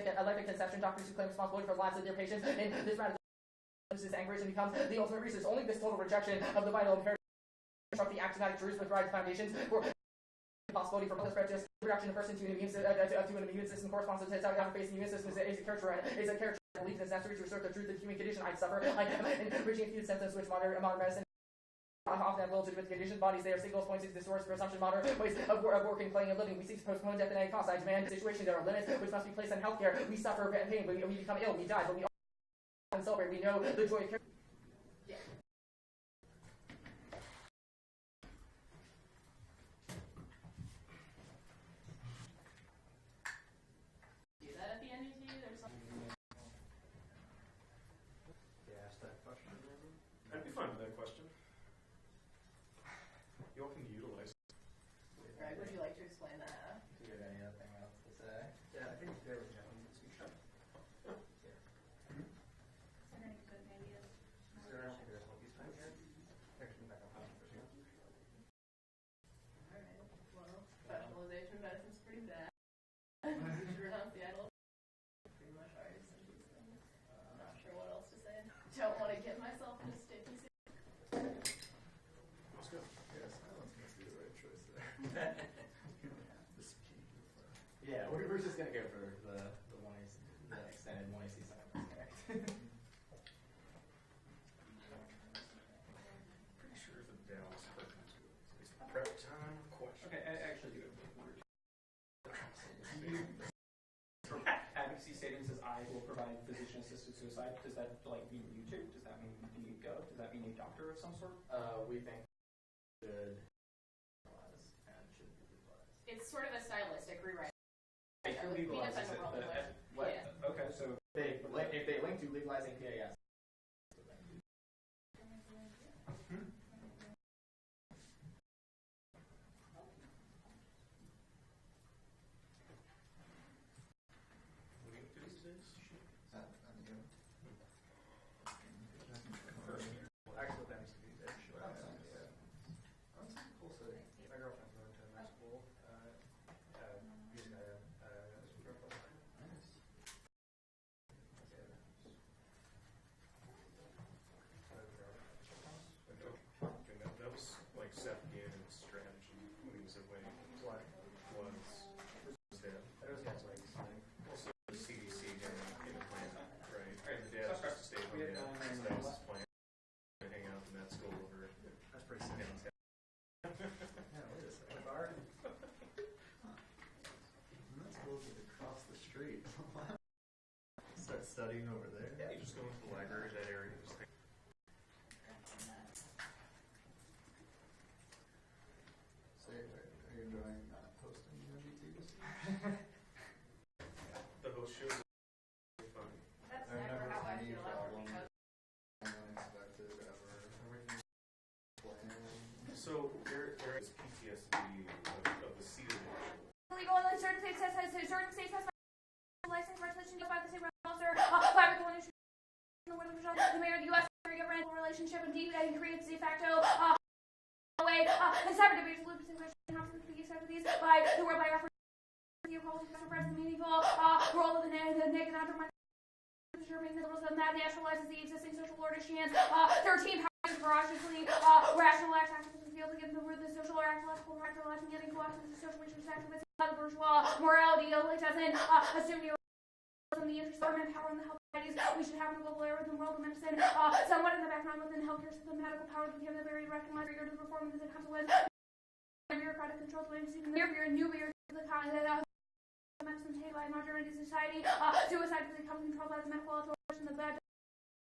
electric conception, doctors who claim responsibility for the lives of their patients, and this matter loses anguish and becomes the ultimate resource. Only this total rejection of the vital imperative from the axiomatic truths with right foundations for possibility for prejudice, reduction of person to an immune system corresponds to the face immune system is a character belief is necessary to assert the truth of the human condition. I suffer. I am enriching a few symptoms which modern medicine often have little to do with conditions, bodies, they are signals pointing to the source for assumption, modern ways of working, playing, and living. We seek to postpone death at any cost. I demand a situation. There are limits which must be placed on healthcare. We suffer pain, we become ill, we die, but we all celebrate. We know the joy of care. Yeah. Do that at the NDT? There's something. Yeah, ask that question. I'd be fine with that question. You all can utilize. Right, would you like to explain that? Do you have anything else to say? Yeah, I think there was gentlemen speak. Is there any good ideas? Is there anything there's one piece right here? Actually, back up for a second. Alright, well, specialization medicine's pretty bad. We should renounce the idol. Pretty much already said these things. I'm not sure what else to say. Don't want to get myself in a sticky situation. Let's go. Yeah, silence must be the right choice there. Yeah, we're just gonna go for the extended 1AC silence. Pretty sure the Dallas Perkins is prep time question. Okay, I actually do. Advocacy statement says I will provide physician-assisted suicide. Does that mean you too? Does that mean you go? Does that mean a doctor of some sort? We think should legalize and should be legalized. It's sort of a stylistic rewrite. If you legalize it, what? Yeah. Okay, so If they link to legalizing PAS. Looking through these days? Actually, that needs to be there. Sure. Cool city. My girlfriend's going to high school. That was like Seth Gannon's strategy when he was at Wayne. Was that? That was guys like Also, the CDC didn't implant, right? And the dad was just to stay home. That was his plan. To hang out in that school over. That's pretty sick. Yeah, wait a second. Bar? That school's like across the street. Start studying over there. Yeah, you just go into the library, that area. Just So are you enjoying hosting NDTs? the host shows are really fun. That's I've never never how I had any feel problem. because Unexpected ever. Everything planned. So there is PTSD of the seat of the Illegal in certain states has license regulation by the state officer, private coalition, the mayor of the U.S. government relationship and creates de facto way and cyber debates loops and questions to use of these by the word by reference to the equality of the meaningful role of the naked aftermath determining the rules of that naturalizes the existing social order chance 13 powers ferociously rational acts actively feel to give the word the social or actual rationalizing getting co-opted the social research activists the bourgeois morality only doesn't assume the interest of government power and the health societies we should have in the global era in the world of medicine somewhat in the background within the healthcare system medical power to become the very recognized rigor to perform as it comes with bureaucratic control to institute new weird the kind of medicine take by modernity society suicide because it comes controlled by the medical authorities and the bed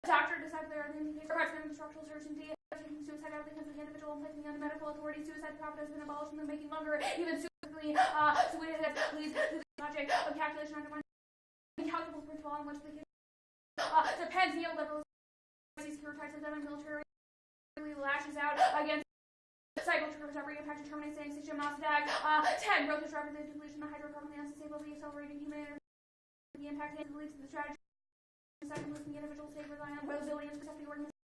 doctor decides there are the indications of structural certainty taking suicide out because of the individual and placing on the medical authority suicide profit has been abolished and making longer even suicidally so it has leads to the logic of calculation under incalculable principle on which the depends neoliberalism securitizes them and military lashes out against cycle triggers every impact determining sanction must act 10 growth is rapid depletion of hydrocarbon the unsustainable the accelerating human the impact leads to the strategy second losing the individual state relying on resilience protecting organization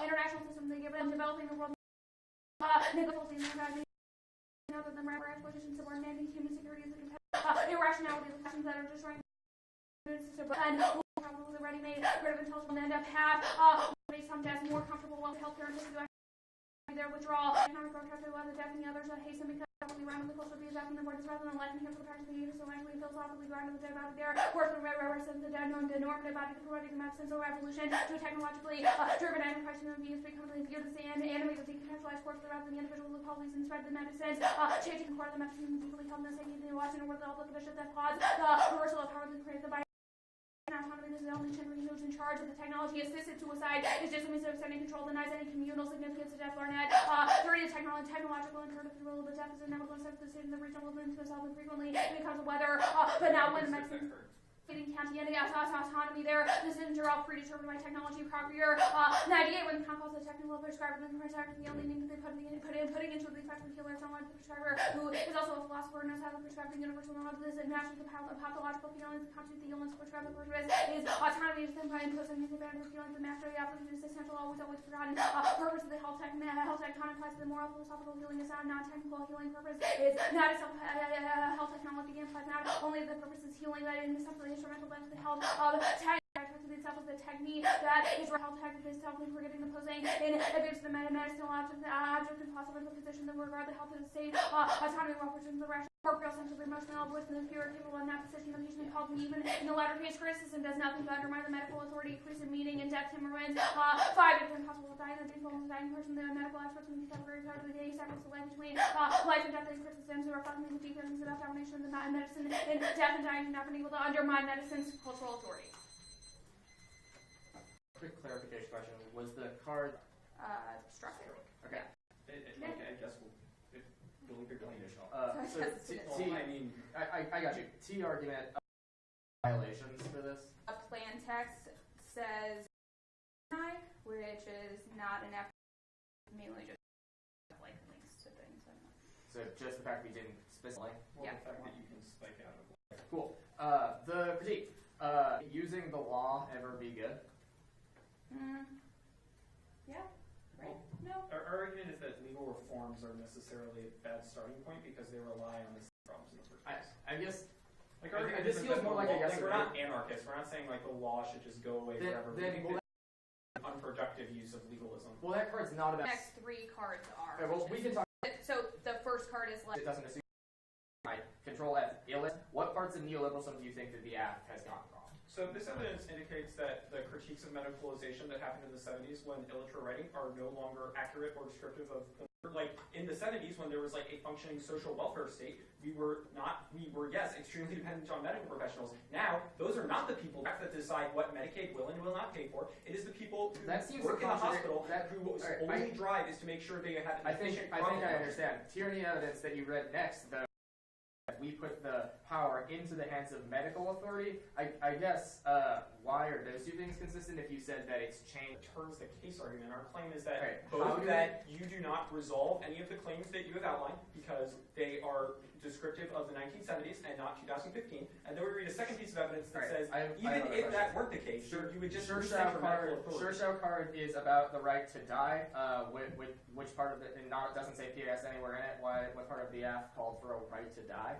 international system they give them developing the world difficulty in organizing other than rapid exploitation subordinating human security as a competitive irrationality of the questions that are destroying and with a ready-made rid of intellectual and end up have based on death more comfortable with healthcare and their withdrawal, economic growth after the death and the others that hasten because we round the close would be exactly the words rather than life and cancer the practice of the unit so actually philosophically grounded the dead about their worth and represent the dead known the normative about the providing the medicines or revolution to a technologically driven enterprise human beings becoming viewed as the animated decontextualized course rather than the individual who policies and spread the medicines changing the core of the medicine deeply held in the same the watching or the all the bishop that caused the reversal of power that created the autonomy. This is the only gender who's in charge of the technology assisted suicide is just a means of extending control denies any communal significance to death or net. Three, the technological and the rule of the death is inevitable except the decision of reasonable limit to itself and frequently it becomes a weather. But now when the medicine county and autonomy there, decisions are all predetermined by technology property. 98 when the calls the technical prescriber then prescriber the only thing that they putting into the effective killer is someone the prescriber who is also a philosopher knows how to prescribe the universal knowledge of this and matches the pathological feelings constitute the illness prescribed the purpose is autonomy is then by imposing the abandoned feelings the mastery of the essential always forgotten purpose of the health tech applies to the moral philosophical healing is sound non-technical healing purpose is not a health technology applies not only the purpose is healing but in essentially instrumental lens the health of tech itself as the technique that is health tech itself and forgetting the posing in abuse the medicinal object and possible the position that regard the health of the state autonomy represents the rational corporeal sense of emotional bliss and the pure capable of not position of patient called me even in the latter case criticism does nothing to undermine the medical authority increase in meaning and depth hemorrhoids 5 it is impossible to die in a painful and dying person the medical experts in the category part of the day seconds the life between life and death and criticisms who are fucking the deep things about domination of the medicine and death and dying have not been able to undermine medicine's cultural authority. Quick clarification question. Was the card Structure. okay? I guess we'll leave it going. So I mean, I got you. T argument violations for this. A plan text says which is not an effort, mainly just like links to things. So just the fact we didn't specify. Well, the fact that you can spike out of it. Cool. The critique. Using the law ever be good? Yeah. Right. No. Our argument is that legal reforms are necessarily a bad starting point because they rely on the same problems in the first place. I guess. Like I argument this is feels that more like a yes or we're no. not anarchists. We're not saying like the law should just go away forever. We think that unproductive use of legalism. Well, that card's not about. Next 3 cards are. Okay, well, we can talk. So the first card is like. It doesn't assume. Control F. What parts of neoliberalism do you think that the app has gone wrong? So this evidence indicates that the critiques of medicalization that happened in the 70s when illiterate writing are no longer accurate or descriptive of, like, in the 70s when there was like a functioning social welfare state, we were, yes, extremely dependent on medical professionals. Now, those are not the people that decide what Medicaid will and will not pay for. It is the people who work in the hospital whose only drive is to make sure they have efficient I think I understand. Tyranny evidence that you read next, though, we put the power into the hands of medical authority. I guess, why are those two things consistent if you said that it's changed? Turns the case argument. Our claim is that both that you do not resolve any of the claims that you have outlined because they are descriptive of the 1970s and not 2015. And then we read a second piece of evidence that says even if that weren't the case, you would just rescind your medical authority. Sure card is about the right to die. With which part of it, and not, it doesn't say PS anywhere in it. What part of the app called for a right to die?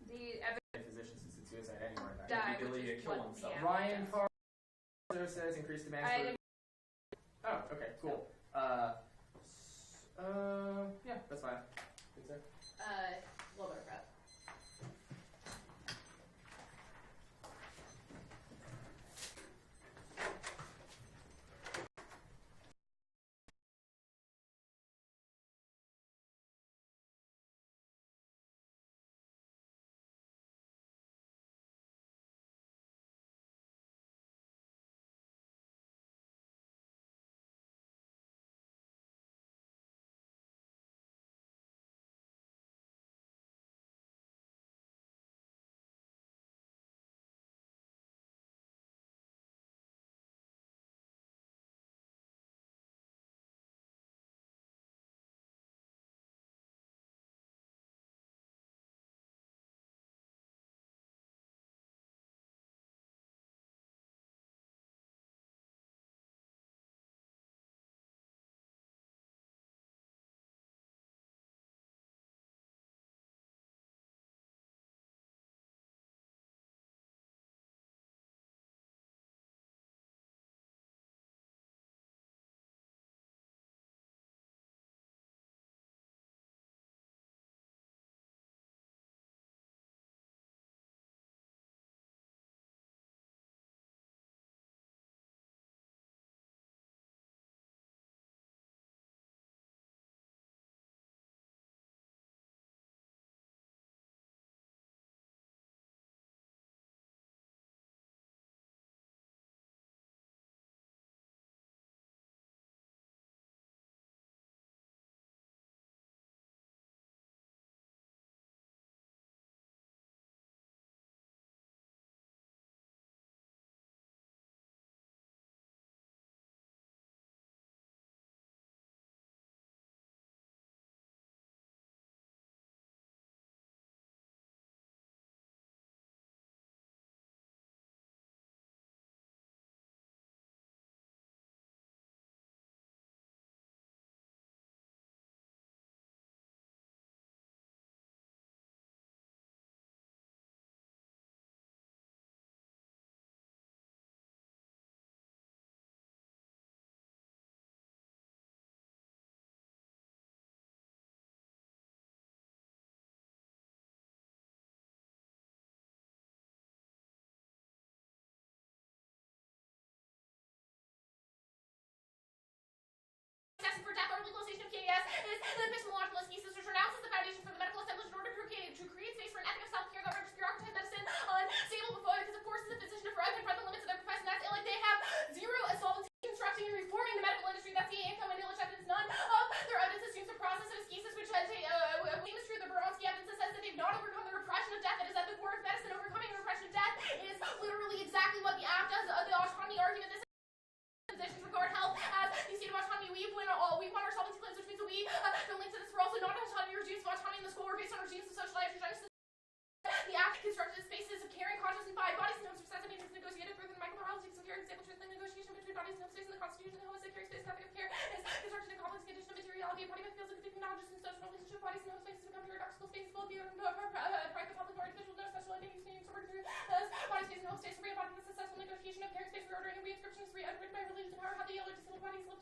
The physicians assisted suicide anywhere in that. die, The ability to kill oneself. Ryan Carr says increased demand for. Oh, okay, cool. Yeah, that's fine. A little bit of breath.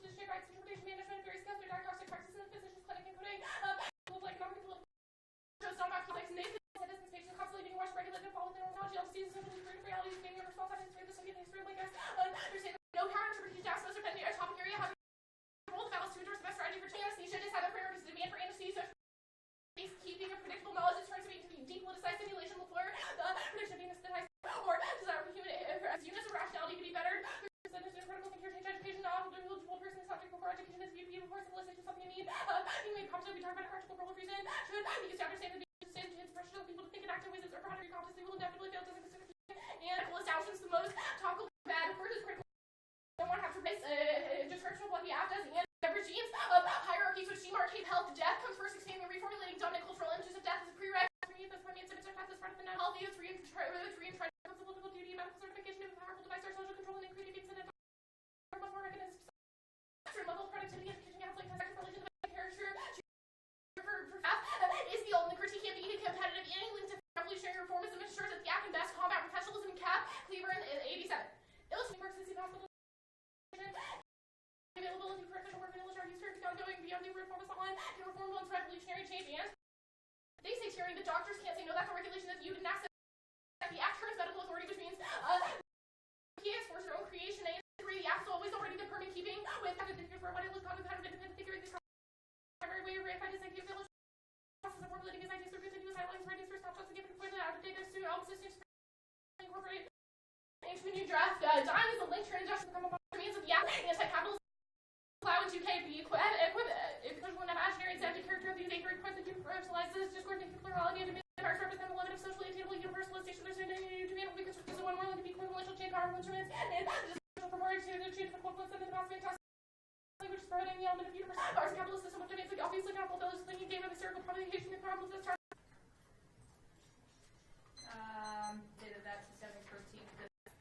physician rights, interpretation, management, various kinds of diagnostic practices in the physician's clinic, including global economic and political shows not complex and native distance patients constantly being washed, regulated, and followed their neurology, all diseases, and realities, being a response to history of the Soviet history of like us. Understand no power interpretation tasks must offend the topic area having control the balance to endorse the best strategy for anesthesia, just have a priority to demand for anesthesia. Keeping a predictable knowledge is turns to be depoliticized simulation before the prediction of anesthetized or desire for human as units of rationality to be bettered. There's critical thinker change education, not a dual person is subject before education is viewed before civilization is something you need. Being made competent, we talk about a practical role of reason. Should be used to understand the inspiration of people to think and act in ways that are 100 competency will inevitably fail to consider and critical establishments the most topical bad versus critical. Don't want to have to replace description of what the app does and regimes of hierarchies which seem arcade health. Death comes first, expanding and reformulating dominant cultural images of death as a prerequisite. This permeates image of death as part of the non-healthy. It's re-entrenchment of political duty, medical certification of a powerful device, our social control, and including its and much more recognized level of productivity and kitchen gas like test relation to the character for half is the ultimate critique can't be competitive. Any link to revolutionary reformism ensures that the act can best combat professionalism and cap Cleaver in 87. Illustrating Marxist hospital availability for official work and illustrator research going beyond the reformist online can reform one's revolutionary change and they say tyranny, but doctors can't say no, that's a regulation that's viewed in access. The act turns medical authority, which means PS force their own creation and the act is always already the permanent keeping with for what it was called kind of independent figure this primary way of verified his ideas of process of formulating his ideas through continuous highlights, writings for snapshots and given for the out of data to all systems incorporate into a new draft. Dime is a link to injection from a means of the act anti-capitalist allowing 2K be equivalent imaginary exempted character of the unique request that universalizes discourse and plurality and parts represent the limit of socially attainable universalization. There's no need to be able to because there's one world to be equivalential chain power instruments and the purported to the chain of equivalence and the massive language spreading the element of universe. Ours capitalist system which demands like obviously capital those thinking game of the circle propagation and problems this time. Say that systemic critique,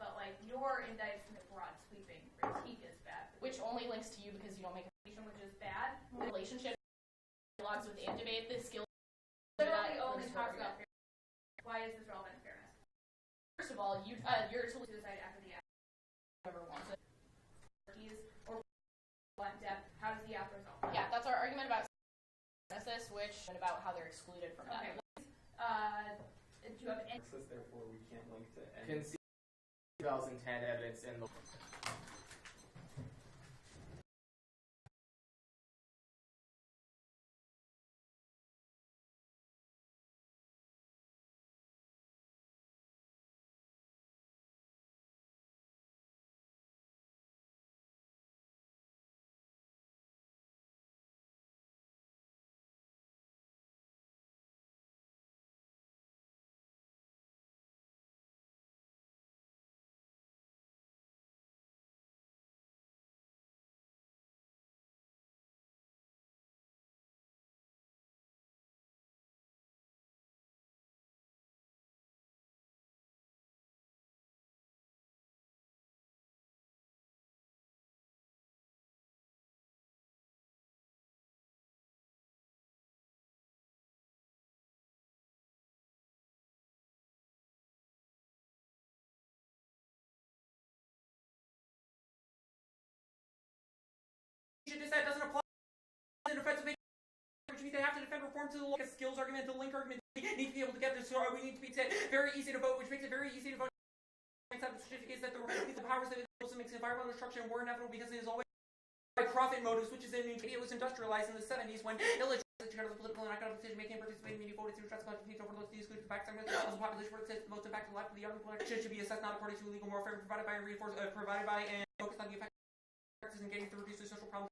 but like your indictment broad sweeping critique is bad. Which only links to you because you don't make a decision, which is bad. Relationship dialogues with and debate the skill literally only talks about fairness. Why is this relevant to fairness? First of all, you're to suicide after the act. Whoever wants it. Or what depth, how does the app resolve that? Yeah, that's our argument about consensus, which and about how they're excluded from that. Do you have any therefore we can't link to any. Can see 2010 evidence in the That doesn't apply to defensive which means they have to defend reform to the law. Skills argument, the link argument, they need to be able to get this. So we need to be very easy to vote, which makes it very easy to vote. Certificates that the powers that it also makes environmental destruction more inevitable because it is always by profit motives, which is it was industrialized in the 70s when illiteracy, political and economic decision making participated in media voted through trust collective overlooked the excluded back segments of the population where it says the most impact of life of the young people should be assessed not according to legal warfare provided by and reinforced provided by and focused on the effect practices and getting to reduce the social problems.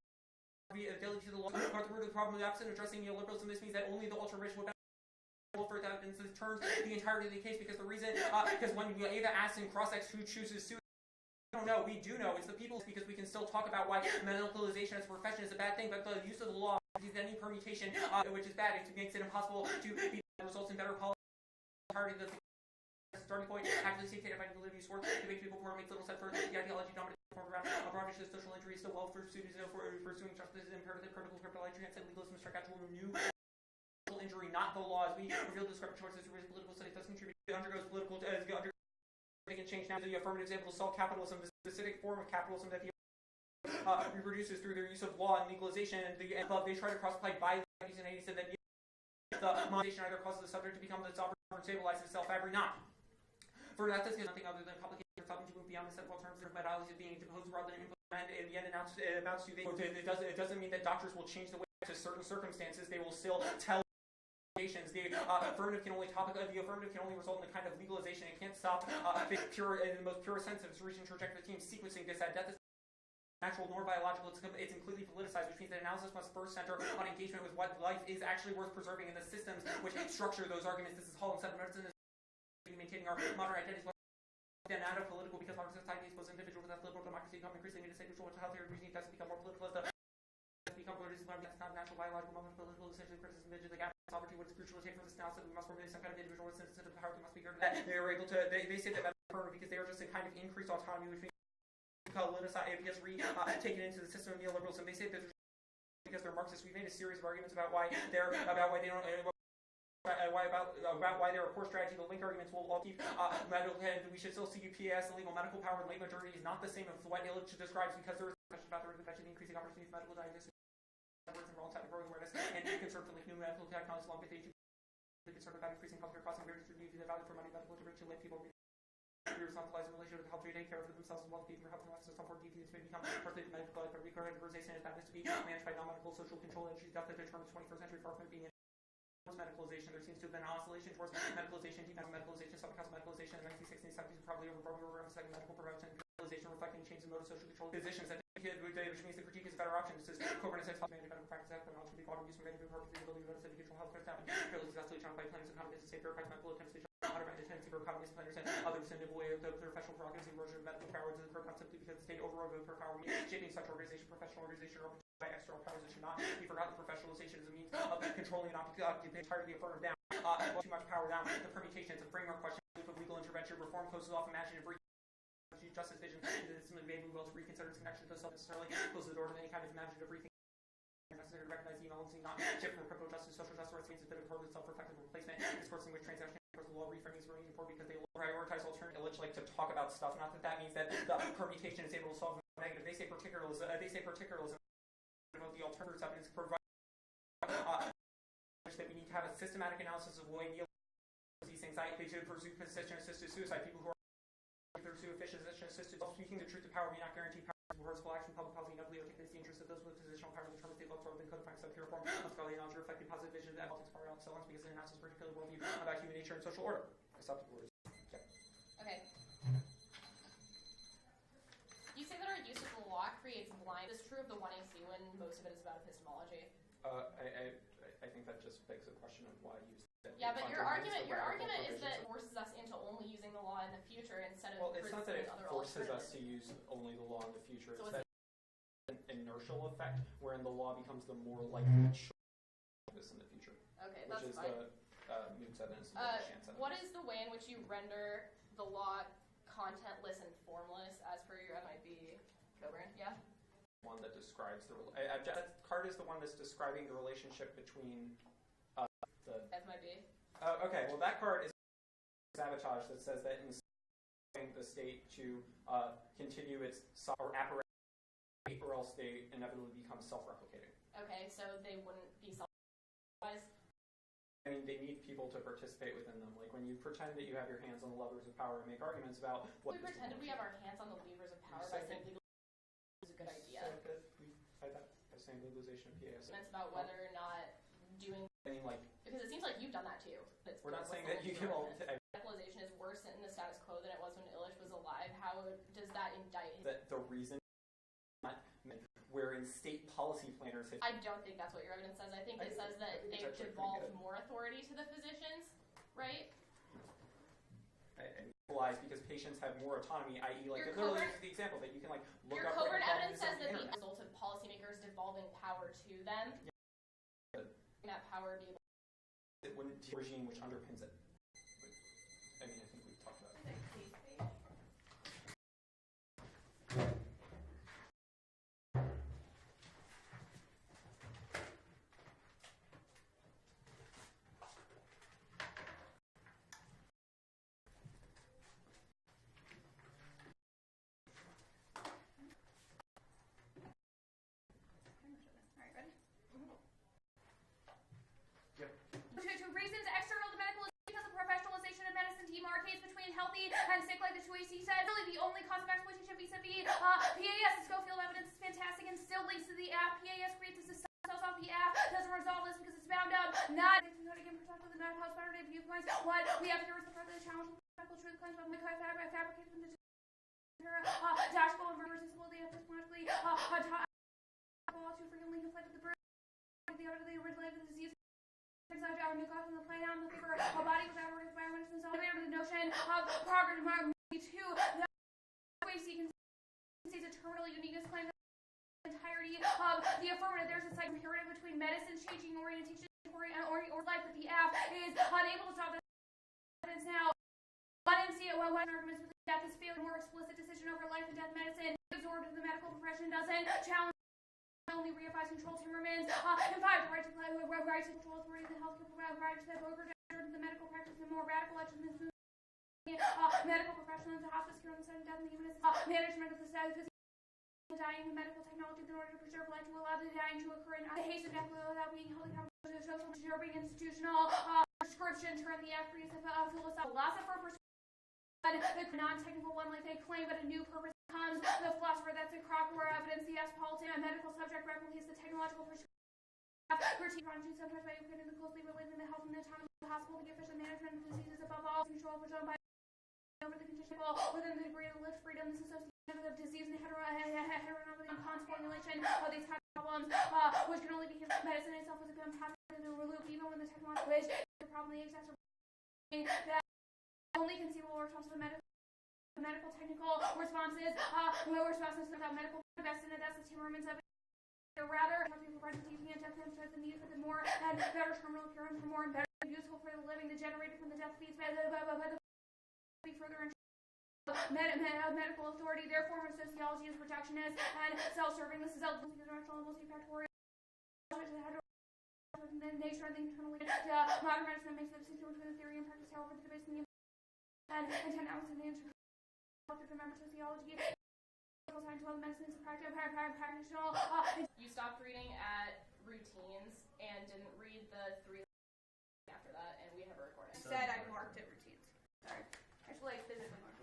Ability to the law, but the root of the problem with absent addressing neoliberalism. This means that only the ultra rich will benefit for that, and so it turns the entirety of the case because the reason, because when you Ava asks in cross-ex who chooses suicide, we don't know. We do know it's the people because we can still talk about why medicalization as a profession is a bad thing, but the use of the law is any permutation, which is bad. It makes it impossible to be results in better policy. Entirety of the starting point, actively dictated by the liberties work to make people poor makes little sense for the ideology dominated around a broad issue of social injury, still well for students for pursuing justice and imperative critical cryptology and legalism strike actual new social injury, not the laws. We reveal the discrepant choices where political studies does contribute undergoes political making change now the affirmative is able to solve capitalism, the specific form of capitalism that the reproduces through their use of law and legalization and the above. They try to cross-apply by and 80 said that the monetization either causes the subject to become the sovereign or stabilize itself. I agree not. For that, this is nothing other than complicated something to move beyond the simple terms of methodology being imposed rather than implemented, and in the end amounts to it doesn't mean that doctors will change the way to certain circumstances. They will still tell the affirmative can only result in a kind of legalization. It can't stop in the most pure sense of its reaching trajectory team sequencing this at death is natural nor biological. It's completely politicized, which means that analysis must first center on engagement with what life is actually worth preserving in the systems which structure those arguments. This is Hall and Seven Medicine is maintaining our modern identities. Not a political, because modern society is both individual with liberal democracy become increasingly to say neutral and healthier reasoning does become more political as the become political. That's not natural biological moment. Political essentially criticism of the gap sovereignty. What is crucial to take from this analysis? We must formulate some kind of individual sense of power. They must be heard. They are able to. They say that because they are just a kind of increased autonomy, which means because taken into the system of neoliberalism. They say that because they're Marxists. We made a series of arguments about why they don't. Why they're a poor strategy. The link arguments will all keep medical, and we should still see UPS, illegal medical power, and late majority is not the same as what Illich describes, because there is a question about the intervention, increasing opportunities for medical diagnosis, networks and technical awareness, and concern for new medical technologies along with age. Concerned about increasing healthcare costs and barriers to the value for money medical intervention, let people responsibilize in relation to health care, take care for themselves as well as people health and some for DVs may become part of the medical categorization is to be managed by non-medical social control and got the term of the 21st century far from being medicalization. There seems to have been an oscillation towards medicalization, medicalization, subcause medicalization in the 1960s and 70s, probably over emphasizing medical prevention and medicalization, reflecting changes in mode of social control physicians, that which means the critique is a better option. This is Coburn says medical practice act, and also the quantum use for medical purposes, the ability to notice control healthcare staff, and fairly successfully challenged by planners and economists to say verified medical attempts to automatic tendency for economists, planners, and others in the way of the professional prerogatives and erosion of medical power is the current concept because the state overrode the power shaping such organization, professional organization, or by external powers. It should not be forgotten. Professionalization is a means of controlling and occupying entirely the affirmative down. Too much power down. The permutations of framework question of legal intervention reform closes off imaginative justice vision. It is simply made well to reconsider its connection to self necessarily close the door to any kind of imaginative rethinking. Necessary to recognize the email not shift from criminal justice, social justice rights means a bit of part of self-reflective replacement. Discourse in which transaction law reframing is really important because they prioritize alternatives, like to talk about stuff. Not that means that the permutation is able to solve the negative. They say particularism. The alternatives evidence provide that we need to have a systematic analysis of the way these things. They should pursue physician-assisted suicide. People who are pursue physician-assisted. Speaking the truth to power, we not guarantee power. Reversible action, public policy, inevitably overtakes the interest of those with positional power to determine state laws rather than codifying sub-pure form. Scholarly knowledge reflecting positive vision that politics power excellence because it announces particular worldview about human nature and social order. I stopped the words. Okay. You say that our use of the law creates blind. Is true of the 1AC when most of it is about epistemology? I think that just begs the question of why use it. Yeah, but your argument is that it forces us into only using the law in the future instead of it's not that it other forces us to use only the law in the future. So it's that an inertial effect wherein the law becomes the more likely this in the future. Okay, which that's is fine. the Moots evidence and the Chance evidence. What is the way in which you render the law contentless and formless as per your MIB Coburn? Yeah? One that describes the card is the one that's describing the relationship between the MIB. Okay, well that card is sabotage that says that in the state to continue its apparatus, or else they inevitably become self-replicating. Okay, so they wouldn't be self-replicating. I mean, they need people to participate within them. Like when you pretend that you have your hands on the levers of power and make arguments about what. We pretended we have our hands on the levers of power by saying legalization is a good idea. We tried that by saying legalization of PAS. And it's about whether or not doing. I mean, like. Because it seems like you've done that too. We're not saying that you can all. Medicalization is worse in the status quo than it was when Illich was alive. How does that indict his... That the reason wherein state policy planners have... I don't think that's what your evidence says. I think it says that they've devolved more authority to the physicians, right? Because patients have more autonomy, i.e. like literally the example that you can like look your up... Your covert evidence says that the result of policymakers devolving power to them, that power be... It wouldn't be a regime which underpins it. I mean, I think we've talked about it. sociology and stick like the 2AC said. Really, the only cause of exploitation vis-a-vis PAS is Schofield evidence is fantastic and still links to the app. PAS creates a system sells off the app, doesn't resolve this because it's bound up. Not again protected the not post-modern viewpoints. What we have to do is the further challenge medical truth claims about fabricated from the tactical and responsibility epistemologically to frequently conflicted the birth the related disease. Our new cause in the play on the paper, a body without organs, biomedicine, so the notion of progress. Two, the way can see the terminal uniqueness claim the entirety of the affirmative. There's a imperative between medicine's changing orientation or life, but the app is unable to solve that evidence now. One arguments with death is failing more explicit decision over life and death medicine. Absorbed in the medical profession doesn't challenge only reifies control temperaments. In fact, right to control authority the healthcare provider rights that over the medical practice and more radical legislation. Medical professionals, the hospice care on the sudden death and the humanist management of the dying and medical technology in order to preserve life to allow the dying to occur in the haste of death without being held accountable to social disturbing institutional prescription term the actors of philosopher the non-technical one like they claim, but a new purpose comes the philosopher that's a crock where evidence the policy and medical subject replicates the technological prescription. Sometimes by including the closely related to the health and the autonomy of the hospital, the efficient management of diseases above all control for by over the condition within the degree of lift freedom, this association of disease and heteronormative and cons formulation of these kind of problems, which can only be medicine itself has become positive in the loop, even when the technological which the problem the exacerbation that only conceivable response to the medical technical responses, no responses without medical best in it, that's the temperaments of it. Rather, people provide the death emphasize the need for the more and better terminal appearance for more and better useful for the living, the generated from the death feeds by the further medical authority. Their form of sociology is reductionist and self-serving. This is international multifactorial nature of the internal modern medicine that makes the distinction between the theory and practice. However, the debate and intent analysis and the remember sociology. Science of medicine is practical. You stopped reading at routines and didn't read the 3 after that, and we have a recording. I said I marked it routines. Sorry. Actually, I physically marked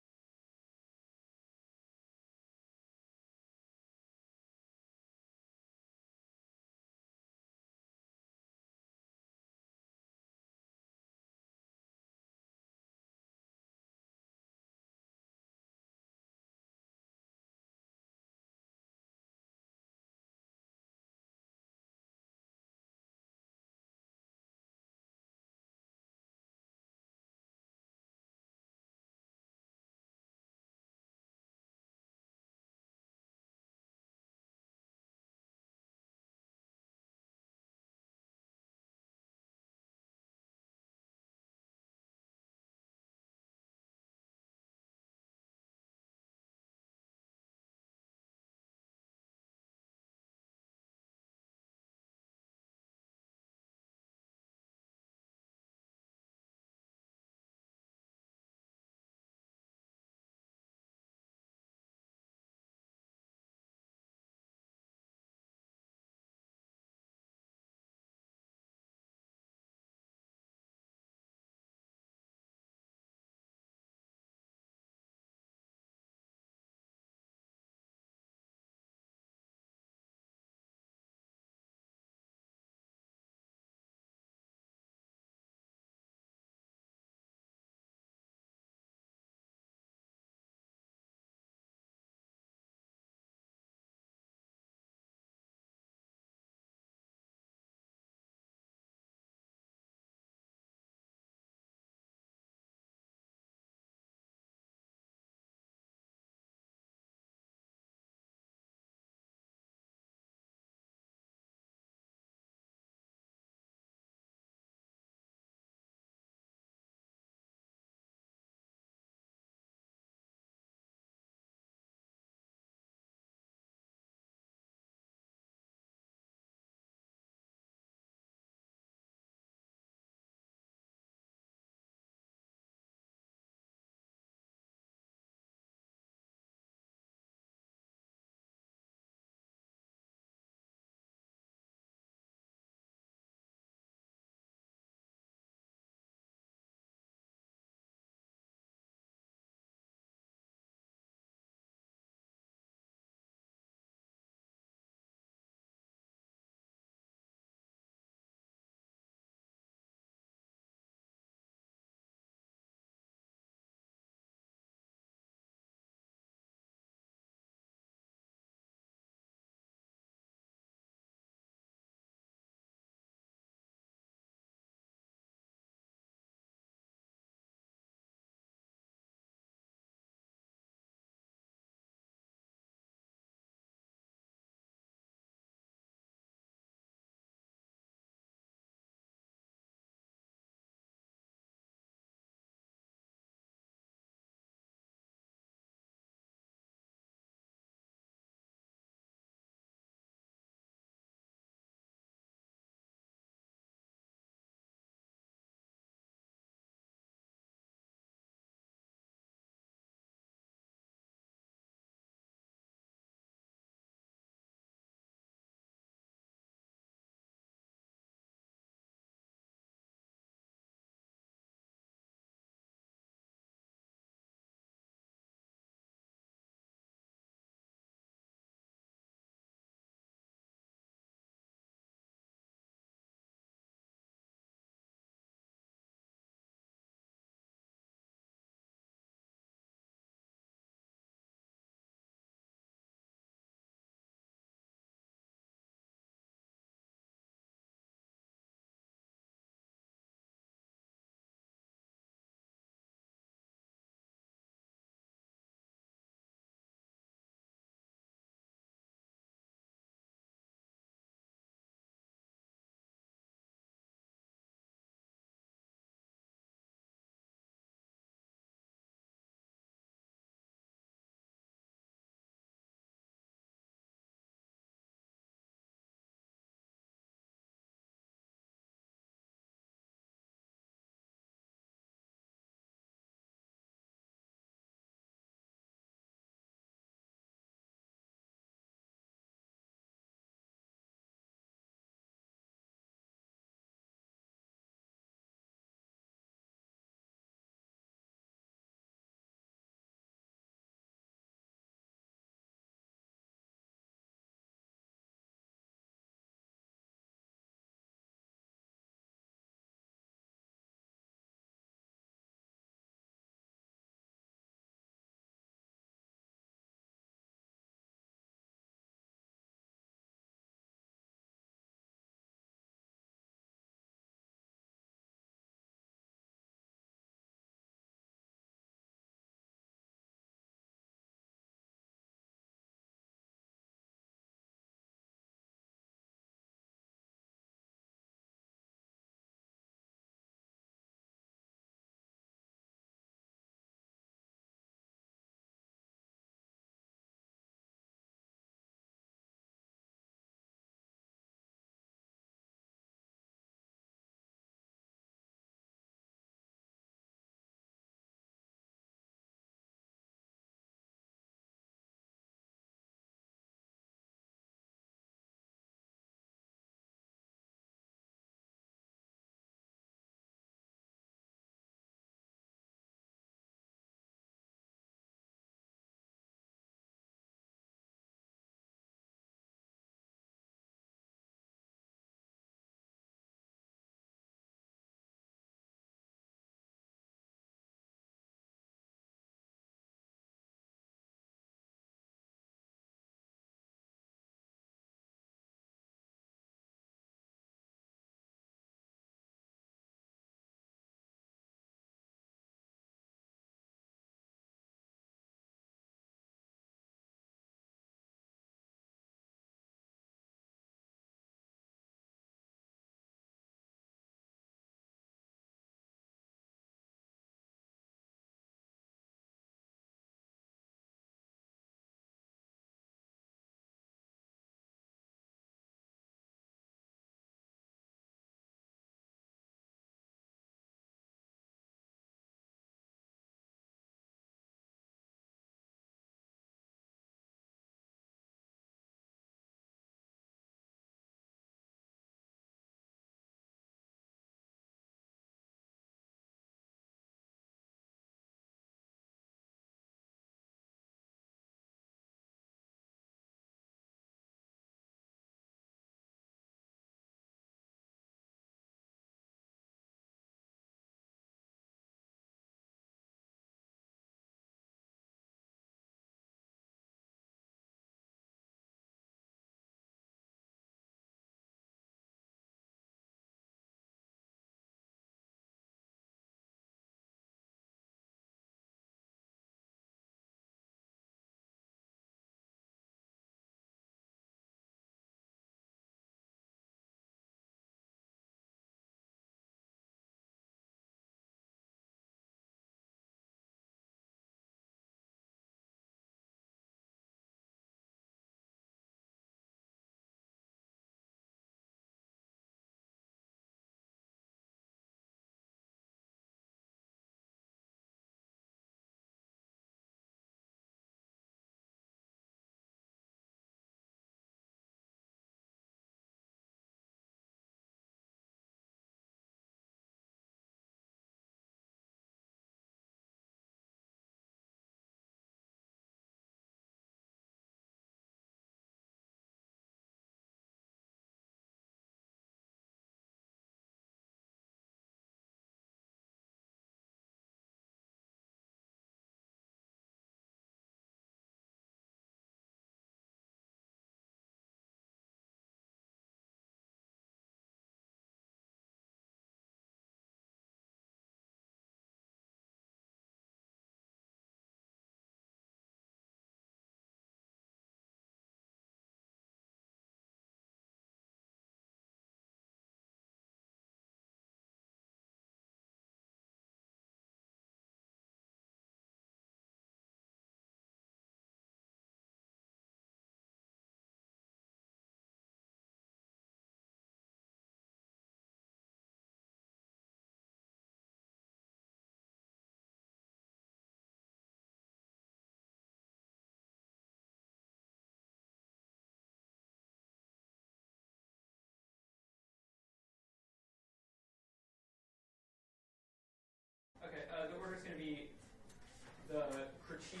critique,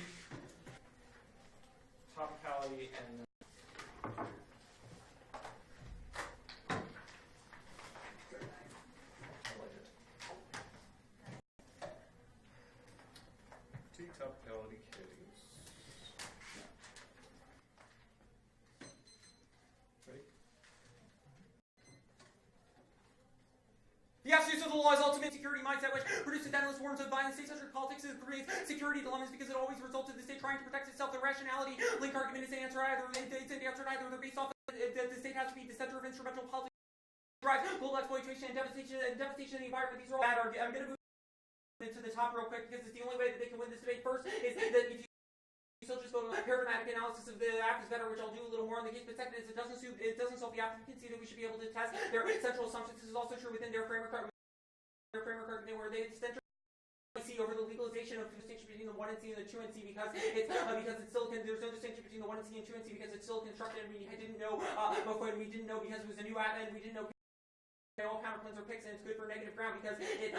topicality, and Critique, topicality, case. Ready? The absence of the law is ultimate security mindset, which produces endless forms of violence. State-centered politics creates security dilemmas because it always results in the state trying to protect itself. The rationality link argument is an answer either. It's an answer neither. They're based off the state has to be the center of instrumental politics. Drives global exploitation and devastation of the environment. These are all bad arguments. I'm going to move to the top real quick because it's the only way that they can win this debate. First is that if you still just go to a paradigmatic analysis of the act is better, which I'll do a little more on the case, but second is it doesn't solve the act. You can see that we should be able to test their central assumptions. This is also true within their framework argument where they center C over the legalization of the distinction between the 1 NC and the 2 NC because it's still there's no distinction between the 1 NC and 2 NC because it's still constructed and we didn't know before we didn't know because it was a new act and we didn't know all counterclaims are picks and it's good for negative ground because it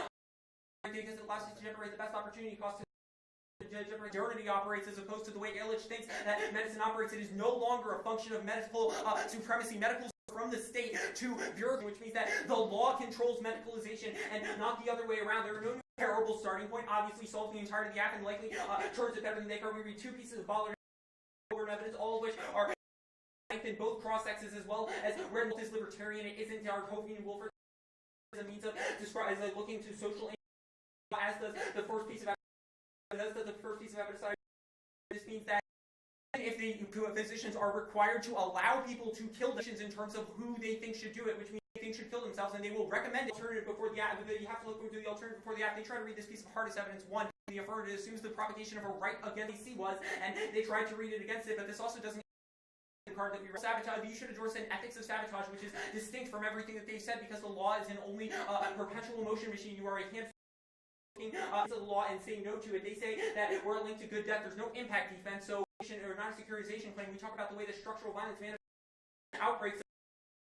allows us to generate the best opportunity cost. Modernity operates as opposed to the way Illich thinks that medicine operates. It is no longer a function of medical supremacy. Medical from the state to bureaucracy, which means that the law controls medicalization and not the other way around. There are no terrible starting point. Obviously, solves the entirety of the act and likely turns it better than they can. We read two pieces of Baylor evidence, all of which are in both cross-sexes as well as where is libertarian. It isn't Arcovian Wolford as a means of describe as looking to social as does the first piece of evidence. This means that if the physicians are required to allow people to kill patients in terms of who they think should do it, which means they think should kill themselves, and they will recommend the alternative before the act. You have to look into the alternative before the act. They try to read this piece of hardest evidence 1. The affirmative assumes the propagation of a right against AC was, and they tried to read it against it, but this also doesn't card that we read. Sabotage. You should endorse an ethics of sabotage, which is distinct from everything that they said because the law is an only perpetual motion machine. You are a hand the law and say no to it. They say that we're linked to good death. There's no impact defense, so or non-securitization claim. We talk about the way that structural violence outbreaks.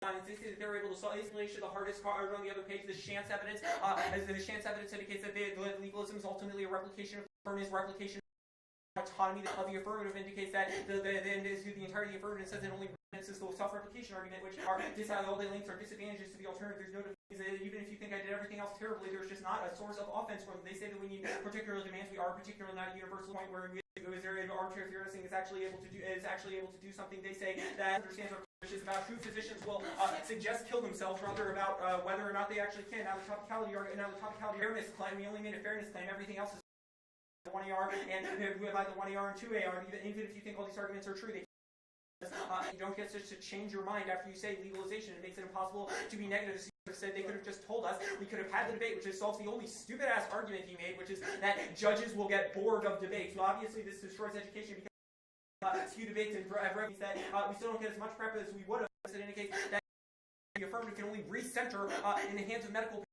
They say that they're able to solve isolation. The hardest card on the other page, the chance evidence. As the chance evidence indicates that legalism is ultimately a replication of replication. Autonomy of the affirmative indicates that the entirety of the affirmative says it only is the self-replication argument, which are all the links are disadvantages to the alternative. There's no even if you think I did everything else terribly, there's just not a source of offense from them. They say that we need particular demands. We are particularly not a universal point where is there an armchair theorizing is actually able to do something. They say that understands which is about who physicians will suggest kill themselves, rather about whether or not they actually can. Now the topicality fairness claim, we only made a fairness claim. Everything else is 1AR and we have either 1AR and 2AR. Even if you think all these arguments are true, you don't get to change your mind after you say legalization. It makes it impossible to be negative. Said they could have just told us. We could have had the debate, which solves the only stupid ass argument he made, which is that judges will get bored of debates. Well, obviously this destroys education because few debates and means that we still don't get as much prep as we would have. It indicates that the affirmative can only recenter in the hands of medical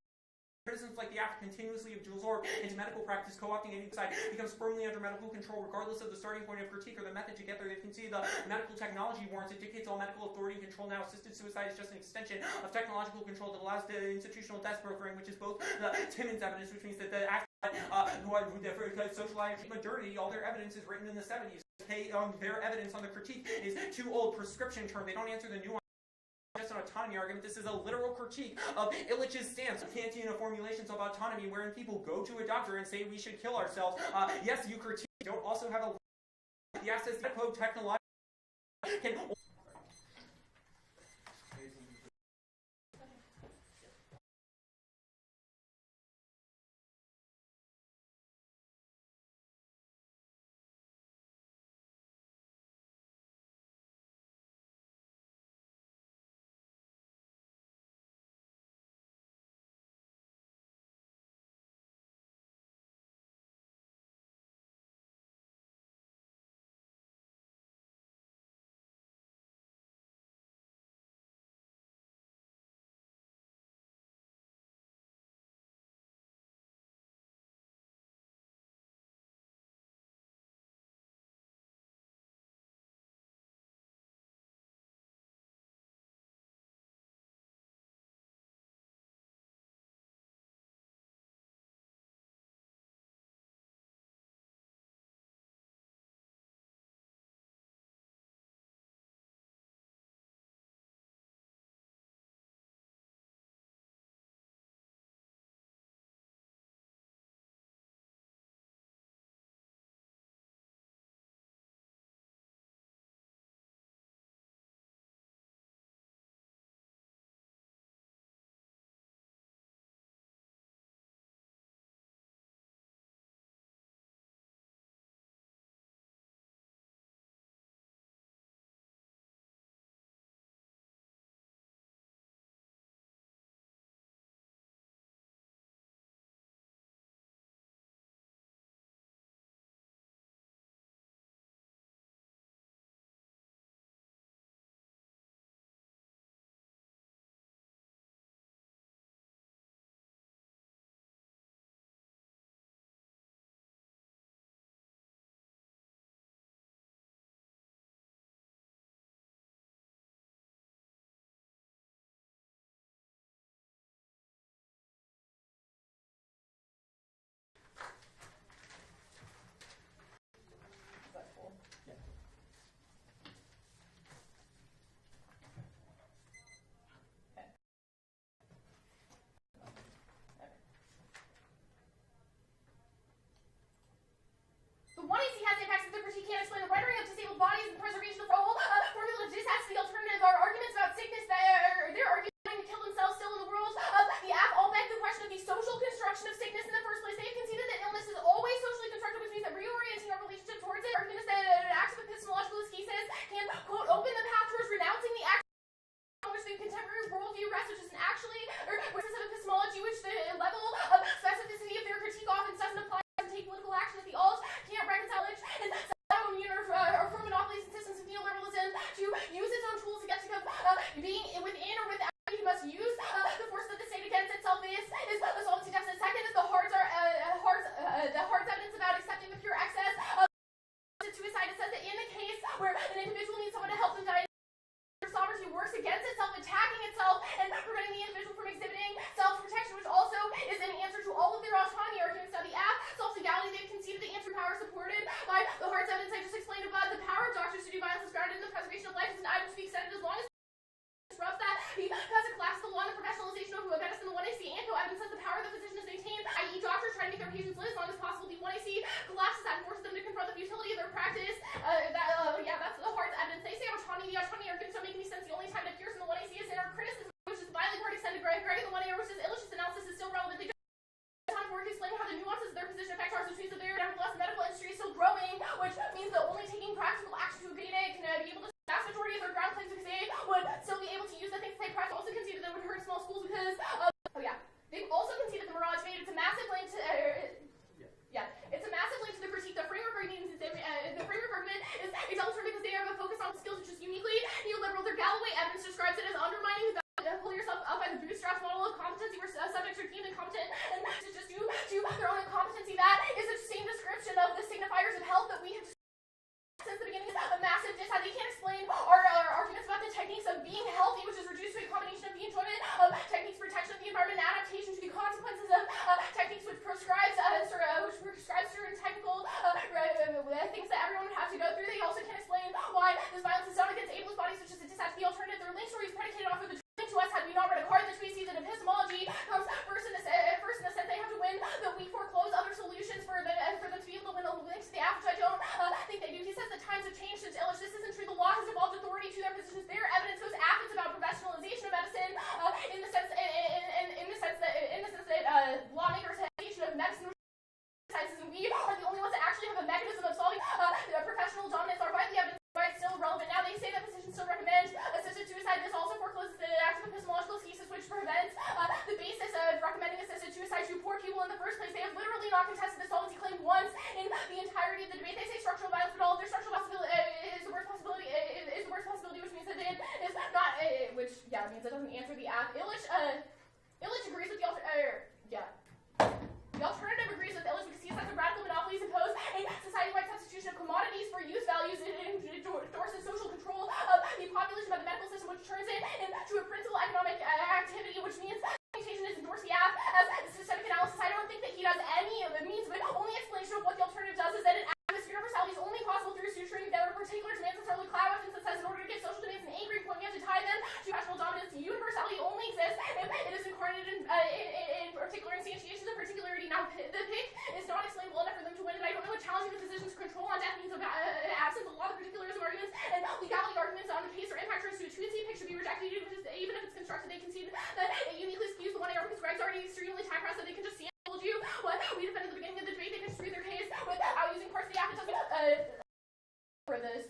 citizens like the act continuously absorb into medical practice, co-opting any side becomes firmly under medical control, regardless of the starting point of critique or the method to get there. You can see the medical technology warrants. It dictates all medical authority and control. Now, assisted suicide is just an extension of technological control that allows the institutional death brokering, which is both the Timmons evidence, which means that the act socialized modernity, all their evidence is written in the 70s. Their evidence on the critique is too old prescription term. They don't answer the nuance. Just an autonomy argument. This is a literal critique of Illich's stance, Kantian formulations of autonomy, wherein people go to a doctor and say we should kill ourselves. Yes, you critique. You don't also have the access to technological can where an individual needs someone to help them die. Sovereignty works against itself, attacking itself, and preventing the individual from exhibiting self-protection, which also is an answer to all of their autonomy arguments. Now, the self-legality, they've conceded the answer power supported by the hard evidence I just explained above. The power of doctors to do violence is grounded in the preservation of life as an item to be extended as long as disrupts that. Because it collapses the law and the professionalization of medicine, the 1AC and co-evidence says the power of the physician is maintained, i.e. doctors trying to make their patients live as long as possible. The 1AC collapses that and forces them to confront the futility of their practice. That's the hard evidence. They say autonomy. The autonomy arguments don't make any sense. The only time it appears in the 1AC is in our criticism, which is vitally part extended. Greg the 1A, which is Illich's analysis is still relevant. They don't have time to work to explain how the nuances of their position affect ours, which means that nevertheless the medical industry is still growing, which means that only taking practical action to abate it can be able to vast majority of their ground claims because they would still be able to use the things they practice. Also conceded that it would hurt small schools because they've also conceded the Mirage made. It's a massive link to it's a massive link to the critique. The framework argument is exalted because they have a focus on skills which is uniquely neoliberal. Their Galloway evidence describes it as undermining the pull yourself up by the bootstraps model of competency where subjects are deemed incompetent and to just do their own incompetency. That is the same description of the signifiers of health that we have since the beginning. A massive diss. They can't explain our arguments about the techniques of being healthy, which is reduced to a combination of the enjoyment of techniques, protection of the environment, and adaptation to the consequences of techniques which prescribes certain technical things that everyone would have to go through. They also can't explain why this violence is done against ableist bodies, which is a diss to the alternative. Their link story is predicated off of the link to us. Had we not read a card in this species, and epistemology comes first in a sense they have to win, that we foreclose other solutions for them to be able to win a link to the app, which I don't think they do. He says the times have changed since Illich. This isn't true. The law has evolved authority to their positions. Their evidence goes after it's about professionalization of medicine in the sense that lawmakers have of medicine sciences, and we are the only ones that actually have a mechanism of solving professional dominance. Our vitally evidence is still relevant. Now they say that physicians still recommend assisted suicide. This also forecloses the active epistemological thesis which prevents the basis of recommending assisted suicide to poor people in the first place. They have literally not contested the solvency claim once in the entirety of the debate. They say structural violence, but all of their structural possibility is the worst possibility, which means that it is not, means it doesn't answer the app. Illich agrees with the The alternative agrees with Illich because he says the radical monopolies impose a society-wide substitution of commodities for use values and endorses social control of the population by the medical system, which turns it into a principal economic activity, which means mutation is endorse the app as systemic analysis. I don't think that he does any of the means, but only explanation of what the alternative does is that it acts universality is only possible through suturing together particular demands and certainly cloud weapons that says in order to get social demands an angry point, we have to tie them to national dominance. Universality only exists if it is incarnated in particular instantiations of particularity. Now, the pick is not explainable enough for them to win, and I don't know what challenging the physician's control on death means about absence of a lot of particularism arguments and legality arguments on the case or impact turns to a 2C pick should be rejected, even if it's constructed. They concede that it uniquely skews the 1A because Greg's already extremely time pressed that they can just see and told you what we defended at the beginning of the debate. They can distribute their case without using parts of the app. It doesn't for this.